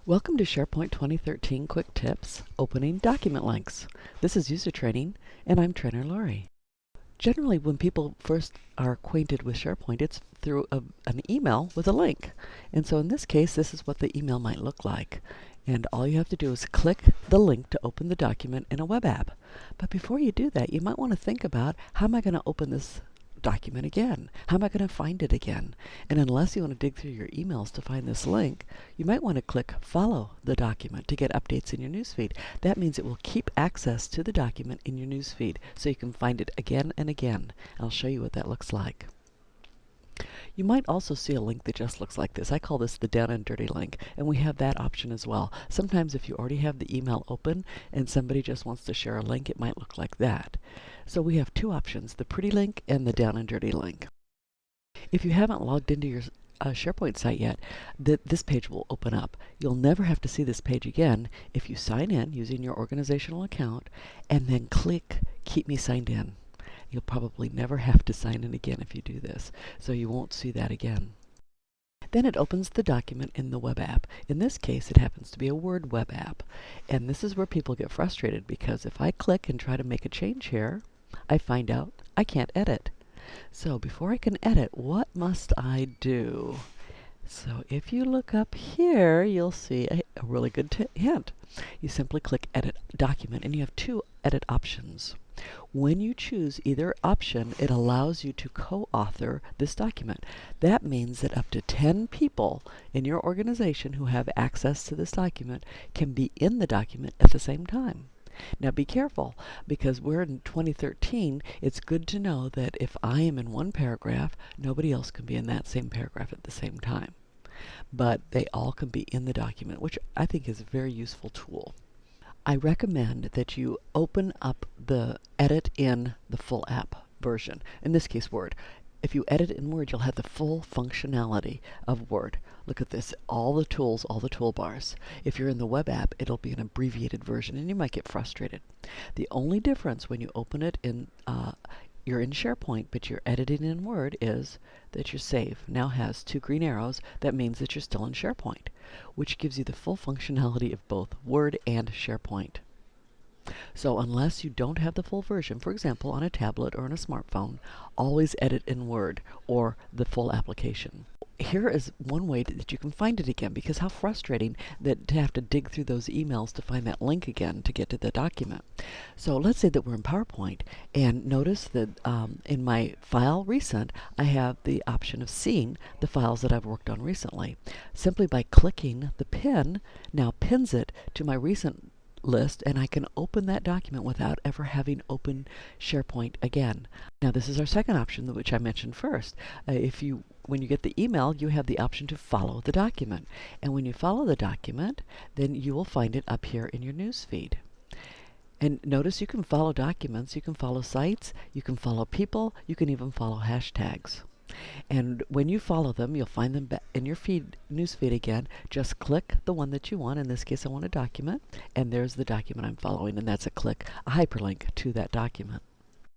Welcome to SharePoint 2013 Quick Tips, Opening Document Links. This is user training, and I'm Trainer Lori. Generally, when people first are acquainted with SharePoint, it's through an email with a link. And so in this case, this is what the email might look like. And all you have to do is click the link to open the document in a web app. But before you do that, you might want to think about, how am I going to open this document again? How am I going to find it again? And unless you want to dig through your emails to find this link, you might want to click Follow the Document to get updates in your newsfeed. That means it will keep access to the document in your newsfeed so you can find it again and again. I'll show you what that looks like. You might also see a link that just looks like this. I call this the down and dirty link, and we have that option as well. Sometimes if you already have the email open and somebody just wants to share a link, it might look like that. So we have two options, the pretty link and the down and dirty link. If you haven't logged into your SharePoint site yet, this page will open up. You'll never have to see this page again if you sign in using your organizational account and then click Keep Me Signed In. You'll probably never have to sign in again if you do this, so you won't see that again. Then it opens the document in the web app. In this case, it happens to be a Word web app. And this is where people get frustrated, because if I click and try to make a change here, I find out I can't edit. So before I can edit, what must I do? So if you look up here, you'll see a really good hint. You simply click Edit Document, and you have two edit options. When you choose either option, it allows you to co-author this document. That means that up to 10 people in your organization who have access to this document can be in the document at the same time. Now be careful, because we're in 2013, it's good to know that if I am in one paragraph, nobody else can be in that same paragraph at the same time. But they all can be in the document, which I think is a very useful tool. I recommend that you open up the edit in the full app version, in this case Word. If you edit in Word, you'll have the full functionality of Word. Look at this, all the tools, all the toolbars. If you're in the web app, it'll be an abbreviated version, and you might get frustrated. The only difference when you open it in, you're in SharePoint, but you're editing in Word, is that your save now has two green arrows. That means that you're still in SharePoint, which gives you the full functionality of both Word and SharePoint. So unless you don't have the full version, for example, on a tablet or on a smartphone, always edit in Word or the full application. Here is one way that you can find it again, because how frustrating that to have to dig through those emails to find that link again to get to the document. So let's say that we're in PowerPoint, and notice that in my File Recent, I have the option of seeing the files that I've worked on recently. Simply by clicking the pin, now pins it to my recent list, and I can open that document without ever having opened SharePoint again. Now this is our second option, which I mentioned first. When you get the email, you have the option to follow the document. And when you follow the document, then you will find it up here in your newsfeed. And notice you can follow documents, you can follow sites, you can follow people, you can even follow hashtags. And when you follow them, you'll find them in your newsfeed again. Just click the one that you want. In this case, I want a document, and there's the document I'm following, and that's a hyperlink to that document.